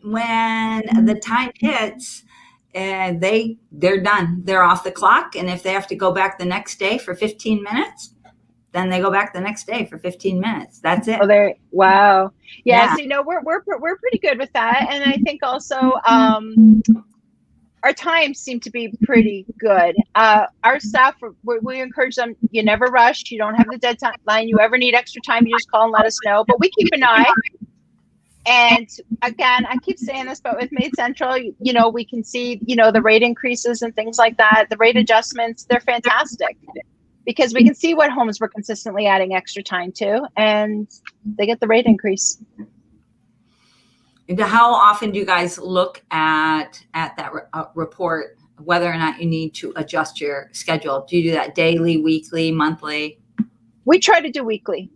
when the time hits, they're done. They're off the clock. And if they have to go back the next day for 15 minutes, then they go back the next day for 15 minutes. That's it. Oh, wow. Yeah. So, we're pretty good with that. And I think also our times seem to be pretty good. Our staff, we encourage them, you never rush. You don't have the deadline. You ever need extra time, you just call and let us know. But we keep an eye. And again, I keep saying this, but with Made Central, we can see, the rate increases and things like that. The rate adjustments, they're fantastic. Because we can see what homes we're consistently adding extra time to, and they get the rate increase. How often do you guys look at that report, whether or not you need to adjust your schedule? Do you do that daily, weekly, monthly? We try to do weekly.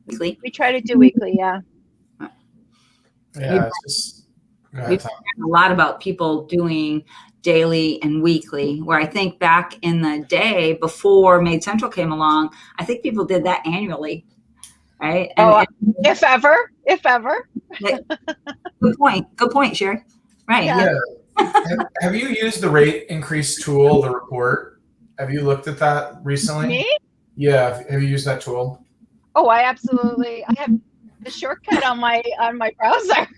Weekly? We try to do weekly, yeah. Yeah, we've talked a lot about people doing daily and weekly, where I think back in the day before Made Central came along, I think people did that annually, right? If ever. Good point, Sherry. Right. Yeah. Have you used the rate increase tool, the report? Have you looked at that recently? Me? Yeah. Have you used that tool? Oh, I have the shortcut on my browser.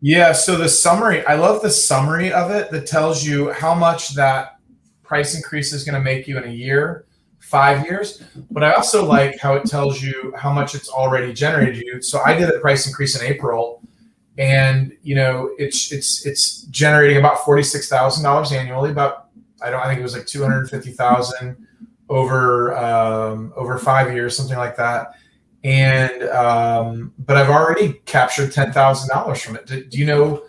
Yeah, so the summary, I love the summary of it that tells you how much that price increase is going to make you in a year, 5 years. But I also like how it tells you how much it's already generated you. So I did a price increase in April, and it's generating about $46,000 annually. I think it was like $250,000 over 5 years, something like that. And but I've already captured $10,000 from it. Do you know?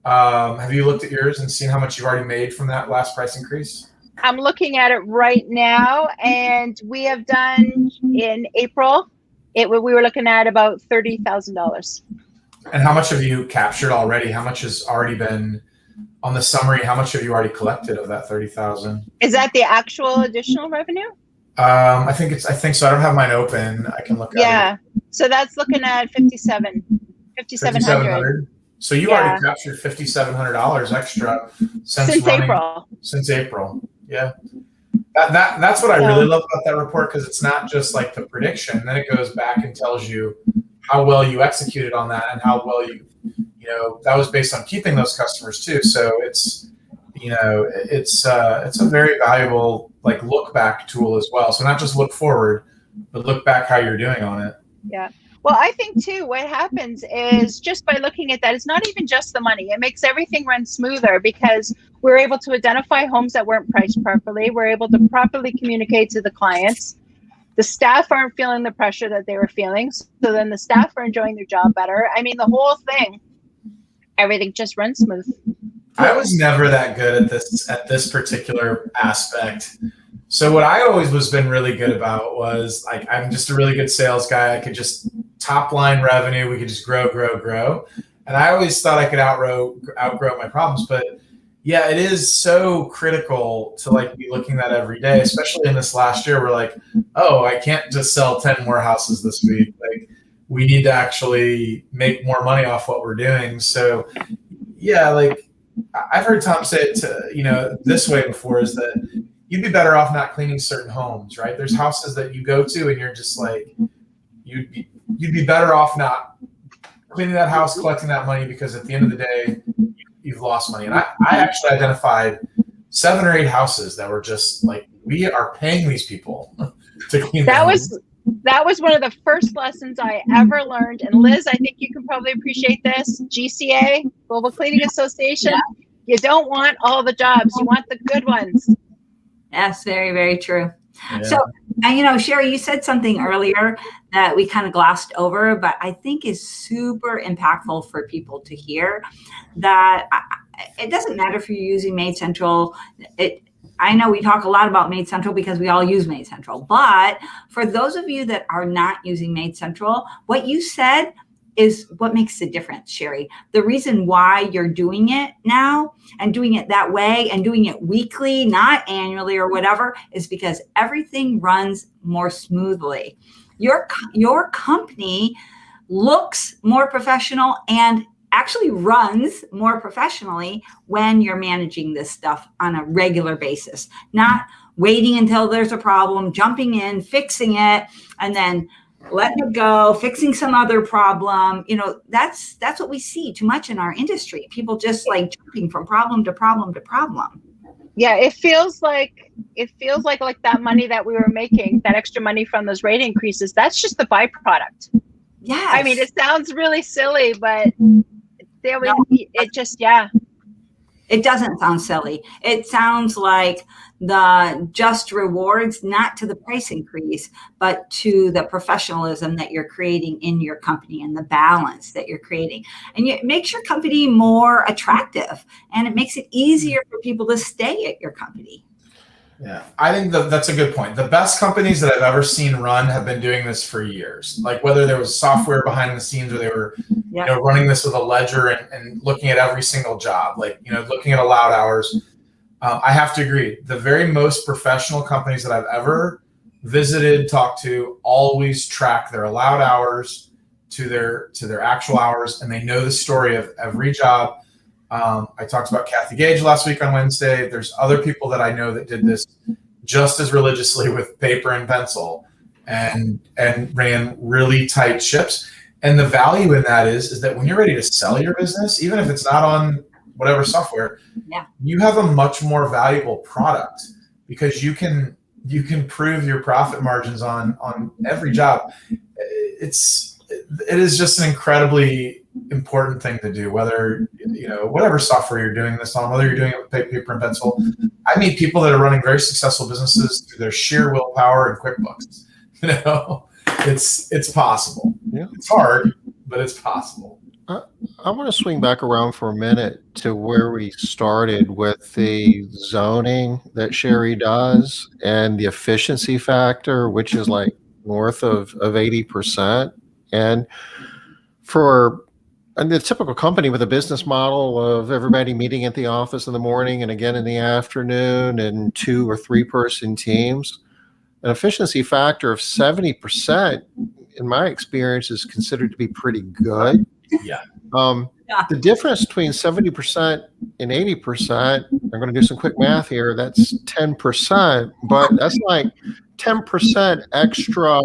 Have you looked at yours and seen how much you've already made from that last price increase? I'm looking at it right now, and we have done in April. We were looking at about $30,000. And how much have you captured already? How much has already been on the summary? How much have you already collected of that 30,000? Is that the actual additional revenue? I think so. I don't have mine open. I can look at it. Yeah. So that's looking at $5,700. So you already captured $5,700 extra since April. Since April. Yeah. That's what I really love about that report, because it's not just like the prediction. Then it goes back and tells you how well you executed on that and how well that was based on keeping those customers too. So it's a very valuable look back tool as well. So not just look forward, but look back how you're doing on it. Yeah. Well, I think too, what happens is just by looking at that, it's not even just the money. It makes everything run smoother because we're able to identify homes that weren't priced properly. We're able to properly communicate to the clients. The staff aren't feeling the pressure that they were feeling. So then the staff are enjoying their job better. I mean, the whole thing, everything just runs smooth. I was never that good at this particular aspect. So what I always was been really good about was like, I'm just a really good sales guy. I could just top line revenue. We could just grow. And I always thought I could outgrow my problems. But yeah, it is so critical to like be looking at that every day, especially in this last year. We're like, oh, I can't just sell 10 more houses this week. Like we need to actually make more money off what we're doing. So yeah, like I've heard Tom say it to, this way before, is that you'd be better off not cleaning certain homes, right? There's houses that you go to and you're just like, you'd be better off not cleaning that house, collecting that money, because at the end of the day, you've lost money. And I actually identified 7 or 8 houses that were just like, we are paying these people to clean that them. That was one of the first lessons I ever learned. And Liz, I think you can probably appreciate this. GCA, Global Cleaning Association. Yeah. You don't want all the jobs. You want the good ones. That's very, very true. Yeah. So, Sherry, you said something earlier that we kind of glossed over, but I think is super impactful for people to hear, that it doesn't matter if you're using Made Central. I know we talk a lot about Made Central because we all use Made Central, but for those of you that are not using Made Central, what you said is what makes the difference, Sherry. The reason why you're doing it now and doing it that way and doing it weekly, not annually or whatever, is because everything runs more smoothly. Your company looks more professional and actually runs more professionally when you're managing this stuff on a regular basis, not waiting until there's a problem, jumping in, fixing it, and then letting it go, fixing some other problem. That's what we see too much in our industry. People just like jumping from problem to problem to problem. Yeah, it feels like that money that we were making, that extra money from those rate increases, that's just the byproduct. Yeah. I mean, it sounds really silly, but it doesn't sound silly. It sounds like the just rewards, not to the price increase, but to the professionalism that you're creating in your company and the balance that you're creating. And it makes your company more attractive, and it makes it easier for people to stay at your company. Yeah, I think that's a good point. The best companies that I've ever seen run have been doing this for years. Like whether there was software behind the scenes or they were running this with a ledger and looking at every single job, like, looking at allowed hours. I have to agree. The very most professional companies that I've ever visited, talked to, always track their allowed hours to their actual hours, and they know the story of every job. I talked about Kathy Gage last week on Wednesday. There's other people that I know that did this just as religiously with paper and pencil and ran really tight ships. And the value in that is that when you're ready to sell your business, even if it's not on whatever software, you have a much more valuable product because you can prove your profit margins on every job. It is just an incredibly important thing to do, whether whatever software you're doing this on, whether you're doing it with paper and pencil. I meet people that are running very successful businesses through their sheer willpower and QuickBooks. It's possible. Yeah. It's hard, but it's possible. I want to swing back around for a minute to where we started with the zoning that Sherry does and the efficiency factor, which is like north of 80%. And for the typical company with a business model of everybody meeting at the office in the morning and again in the afternoon and 2 or 3 person teams, an efficiency factor of 70%, in my experience, is considered to be pretty good. Yeah. The difference between 70% and 80%, I'm going to do some quick math here, that's 10%, but that's like 10% extra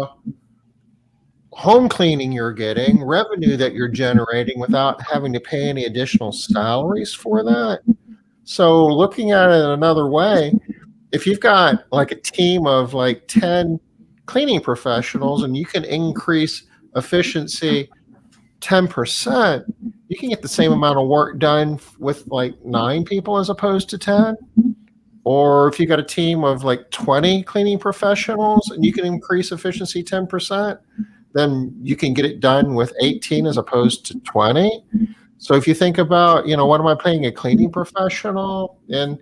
home cleaning you're getting, revenue that you're generating without having to pay any additional salaries for that. So looking at it another way, if you've got like a team of like 10 cleaning professionals and you can increase efficiency 10%, you can get the same amount of work done with like 9 people as opposed to 10. Or if you got a team of like 20 cleaning professionals and you can increase efficiency 10%, then you can get it done with 18 as opposed to 20. So if you think about, what am I paying a cleaning professional? And,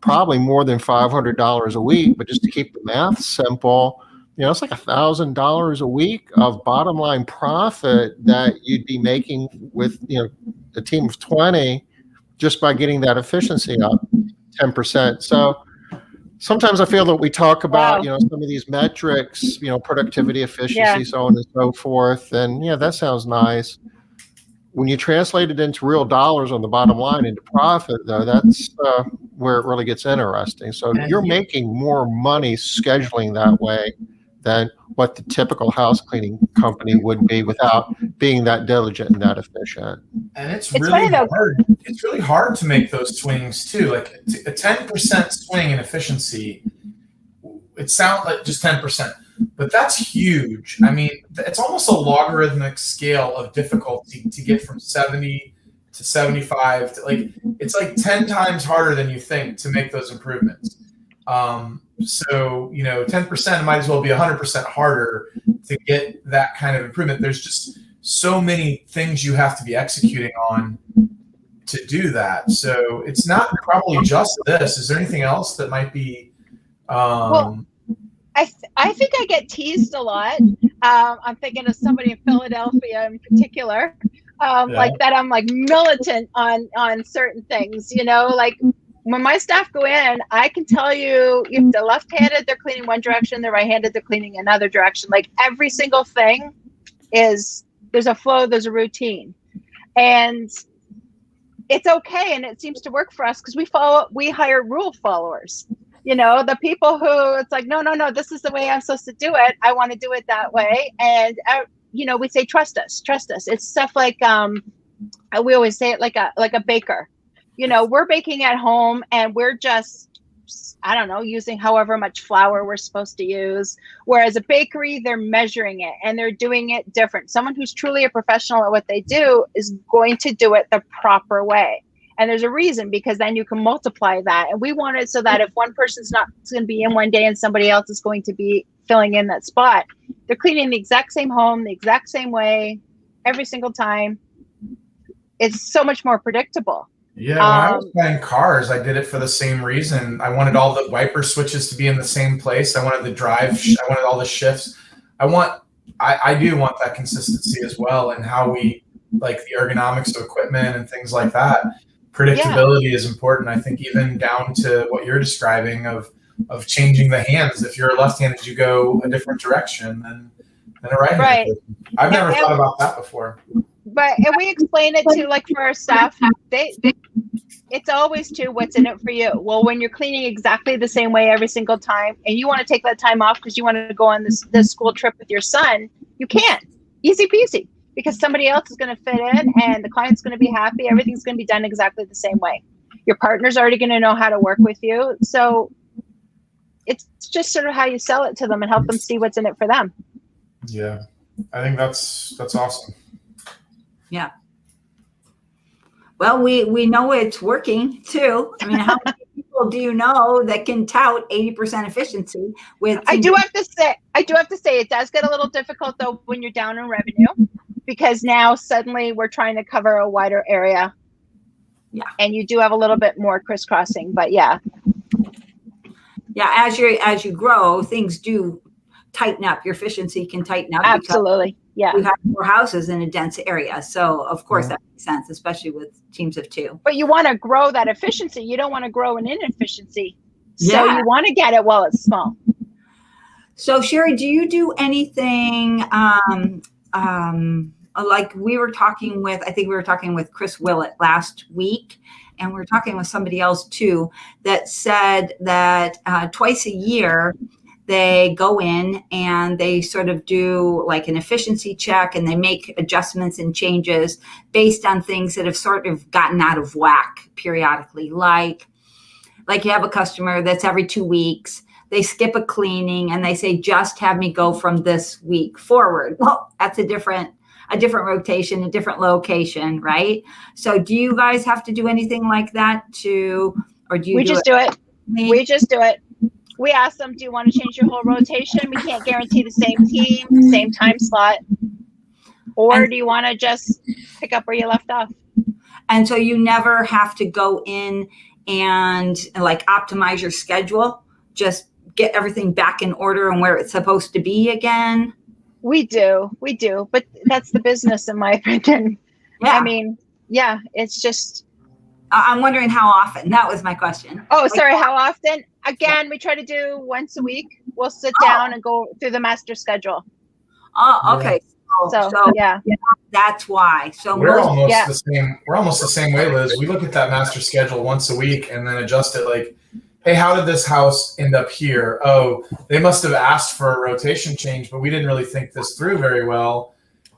probably more than $500 a week, but just to keep the math simple, it's like $1,000 a week of bottom line profit that you'd be making with, a team of 20 just by getting that efficiency up 10%. So sometimes I feel that we talk about, Wow. some of these metrics, productivity, efficiency, Yeah. so on and so forth. And that sounds nice. When you translate it into real dollars on the bottom line into profit, though, that's where it really gets interesting. So you're making more money scheduling that way than what the typical house cleaning company would be without being that diligent and that efficient. And it's really hard. It's really hard to make those swings too. Like a 10% swing in efficiency, it sounds like just 10%, but that's huge. I mean, it's almost a logarithmic scale of difficulty to get from 70 to 75 to it's like 10 times harder than you think to make those improvements. So 10% might as well be 100% harder to get that kind of improvement. There's just so many things you have to be executing on to do that. So it's not probably just this. Is there anything else that might be? Well, I think I get teased a lot. I'm thinking of somebody in Philadelphia in particular, like that. I'm like militant on certain things, like when my staff go in, I can tell you if they're left-handed, they're cleaning one direction, they're right-handed, they're cleaning another direction. Like every single thing there's a flow, there's a routine, and it's okay. And it seems to work for us because we hire rule followers. The people who it's like, no, this is the way I'm supposed to do it. I want to do it that way. And, we say, trust us. It's stuff like, we always say it like a baker, we're baking at home and we're just, I don't know, using however much flour we're supposed to use. Whereas a bakery, they're measuring it and they're doing it different. Someone who's truly a professional at what they do is going to do it the proper way. And there's a reason, because then you can multiply that. And we want it so that if one person's not going to be in one day and somebody else is going to be filling in that spot, they're cleaning the exact same home, the exact same way, every single time. It's so much more predictable. Yeah, when I was buying cars, I did it for the same reason. I wanted all the wiper switches to be in the same place. I wanted the drive. I wanted all the shifts. I do want that consistency as well, and how we like the ergonomics of equipment and things like that. Predictability is important. I think even down to what you're describing of changing the hands. If you're left-handed, you go a different direction than a right-handed. Right. I've never thought about that before. But and we explain it to for our staff. It's always to what's in it for you. Well, when you're cleaning exactly the same way every single time, and you want to take that time off because you want to go on this school trip with your son, you can't. Easy peasy. Because somebody else is going to fit in and the client's going to be happy. Everything's going to be done exactly the same way. Your partner's already going to know how to work with you. So it's just sort of how you sell it to them and help them see what's in it for them. Yeah, I think that's awesome. Yeah. Well, we know it's working too. I mean, how many people do you know that can tout 80% efficiency with? I do have to say it does get a little difficult though when you're down in revenue, because now suddenly we're trying to cover a wider area. Yeah. And you do have a little bit more crisscrossing, but yeah. Yeah, as you grow, things do tighten up. Your efficiency can tighten up. Absolutely. Yeah. You have more houses in a dense area. So of course that makes sense, especially with teams of two. But you want to grow that efficiency. You don't want to grow an inefficiency. So Yeah. you want to get it while it's small. So Sherry, do you do anything like we were talking with, I think we were talking with Chris Willett last week, and we were talking with somebody else too, that said that twice a year they go in and they sort of do like an efficiency check, and they make adjustments and changes based on things that have sort of gotten out of whack periodically. Like you have a customer that's every 2 weeks, they skip a cleaning and they say, just have me go from this week forward. Well, that's a different rotation, a different location, right? So do you guys have to do anything like that too? Or do you We just do it. We just do it. We ask them, do you want to change your whole rotation? We can't guarantee the same team, same time slot. Or do you want to just pick up where you left off? And so you never have to go in and like optimize your schedule, just get everything back in order and where it's supposed to be again. We do, but that's the business, in my opinion. Yeah. I mean, yeah, it's just. I'm wondering how often. That was my question. Oh, sorry. How often? Again, we try to do once a week. We'll sit down and go through the master schedule. Oh, okay. So yeah, that's why. So we're almost the same. We're almost the same way, Liz. We look at that master schedule once a week and then adjust it. Like, hey, how did this house end up here? Oh, they must have asked for a rotation change, but we didn't really think this through very well.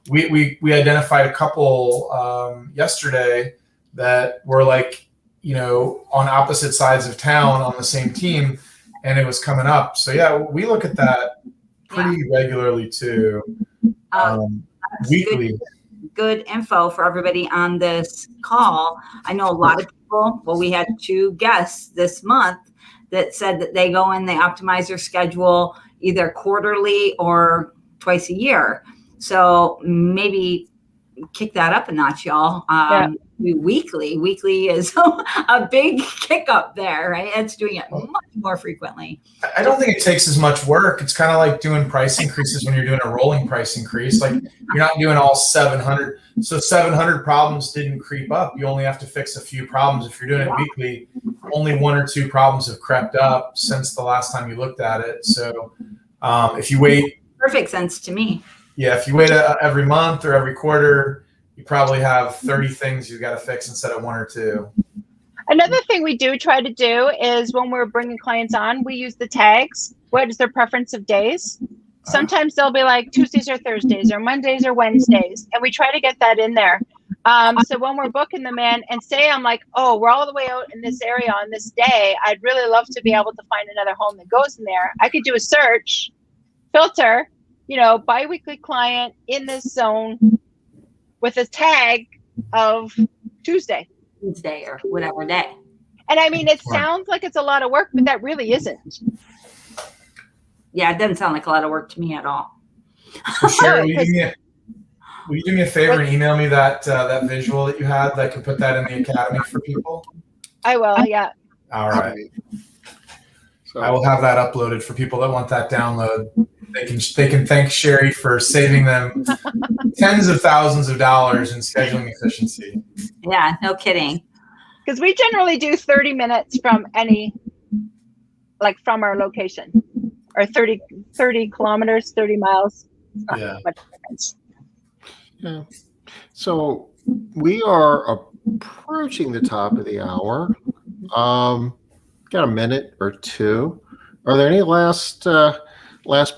We identified a couple yesterday that were like, on opposite sides of town on the same team, and it was coming up. So yeah, we look at that pretty regularly too. Weekly. Good info for everybody on this call. I know a lot of people, well, we had 2 guests this month that said that they go in, they optimize their schedule either quarterly or twice a year. So maybe kick that up a notch, y'all. Weekly is a big kick up there, right? It's doing it much more frequently. I don't think it takes as much work. It's kind of like doing price increases when you're doing a rolling price increase. Like, you're not doing all 700. So 700 problems didn't creep up. You only have to fix a few problems. If you're doing it weekly, only 1 or 2 problems have crept up since the last time you looked at it. So if you wait, perfect sense to me. Yeah, if you wait every month or every quarter, you probably have 30 things you got to fix instead of 1 or 2. Another thing we do try to do is when we're bringing clients on, we use the tags. What is their preference of days? Sometimes they'll be like Tuesdays or Thursdays or Mondays or Wednesdays. And we try to get that in there. So when we're booking them in and say, I'm like, oh, we're all the way out in this area on this day. I'd really love to be able to find another home that goes in there. I could do a search, filter, biweekly client in this zone with a tag of Tuesday or whatever day. And I mean, it sounds like it's a lot of work, but that really isn't. Yeah, it doesn't sound like a lot of work to me at all. So Sherry, will you do me a favor and email me that visual that you had? I can put that in the academy for people. I will, yeah. All right. So I will have that uploaded for people that want that download. They can thank Sherry for saving them tens of thousands of dollars in scheduling efficiency. Yeah, no kidding. Because we generally do 30 minutes from from our location, or 30 kilometers, 30 miles. Yeah. Yeah. So we are approaching the top of the hour. Got a minute or 2. Are there any last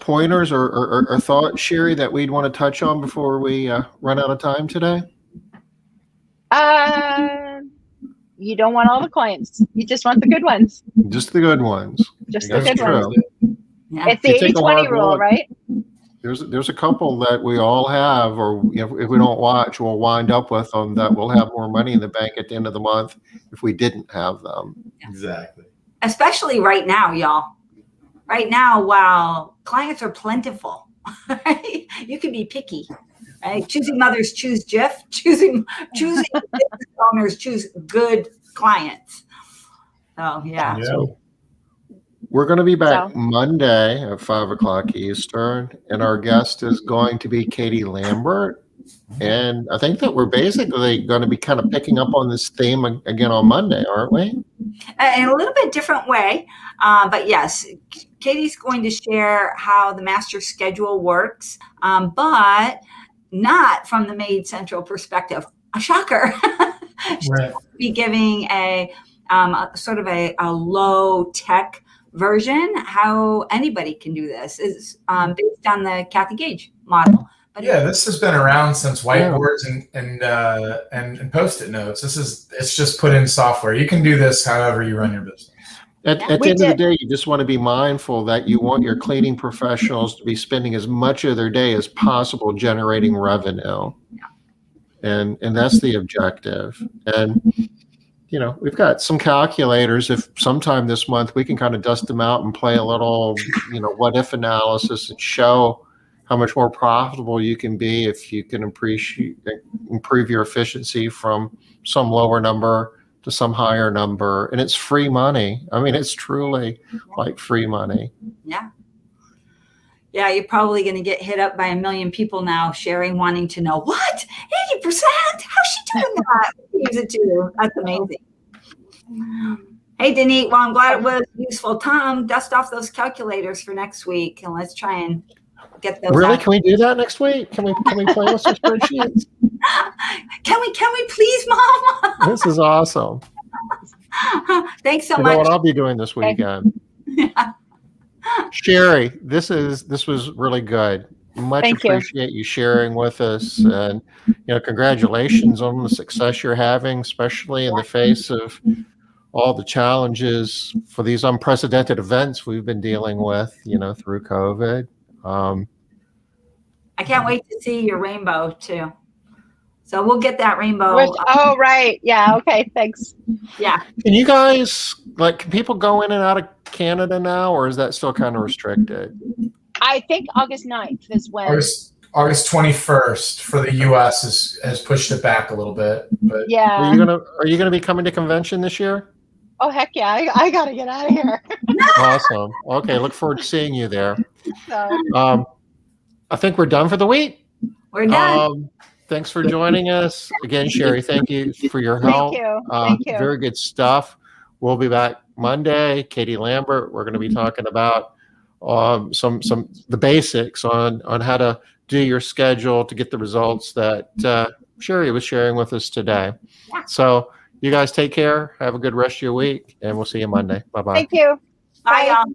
pointers or thoughts, Sherry, that we'd want to touch on before we run out of time today? You don't want all the clients. You just want the good ones. Just the good ones. Just the good ones. Yeah. It's the 80-20 rule, right? There's a couple that we all have, or if we don't watch, we'll wind up with them that we'll have more money in the bank at the end of the month if we didn't have them. Exactly. Especially right now, y'all. Right now, while clients are plentiful, right? You can be picky, right? Choosing mothers choose Jif. Choosing business owners choose good clients. So yeah. So we're going to be back Monday at 5:00 Eastern, and our guest is going to be Katie Lambert. And I think that we're basically going to be kind of picking up on this theme again on Monday, aren't we? In a little bit different way. But yes, Katie's going to share how the master schedule works, but not from the Maid Central perspective. A shocker. She'll be giving a sort of a low tech version, how anybody can do this. Is based on the Kathy Gage model. But yeah, this has been around since whiteboards and Post-it notes. It's just put in software. You can do this however you run your business. At the end of the day, you just want to be mindful that you want your cleaning professionals to be spending as much of their day as possible generating revenue. And that's the objective. And we've got some calculators. If sometime this month we can kind of dust them out and play a little, what if analysis and show how much more profitable you can be if you can improve your efficiency from some lower number to some higher number. And it's free money. I mean, it's truly like free money. Yeah. Yeah, you're probably going to get hit up by 1 million people now sharing, wanting to know, what? 80%? How's she doing that? Use it too. That's amazing. Hey, Denise, well, I'm glad it was useful. Tom, dust off those calculators for next week, and let's try and get those Really? out. Can we do that next week? Can we play with some spreadsheets? Can we please, Mom? This is awesome. Thanks so You know much. what I'll be doing this weekend? Sherry, this was really good. Much Thank you. appreciate you sharing with us, and congratulations on the success you're having, especially in the face of all the challenges for these unprecedented events we've been dealing with, through COVID. I can't wait to see your rainbow too. So we'll get that rainbow. Oh, right. Yeah. Okay. Thanks. Yeah. Can you guys, can people go in and out of Canada now, or is that still kind of restricted? I think August 9th is when. August 21st for the U.S. has pushed it back a little bit. But Yeah. Are you gonna be coming to convention this year? Oh, heck yeah. I got to get out of here. Awesome. Okay. Look forward to seeing you there. So, I think we're done for the week. We're done. Thanks for joining us again, Sherry. Thank you for your help. Thank you. Thank you. Very good stuff. We'll be back Monday. Katie Lambert. We're going to be talking about the basics on how to do your schedule to get the results that Sherry was sharing with us today. Yeah. So you guys take care. Have a good rest of your week, and we'll see you Monday. Bye-bye. Thank you. Bye, y'all.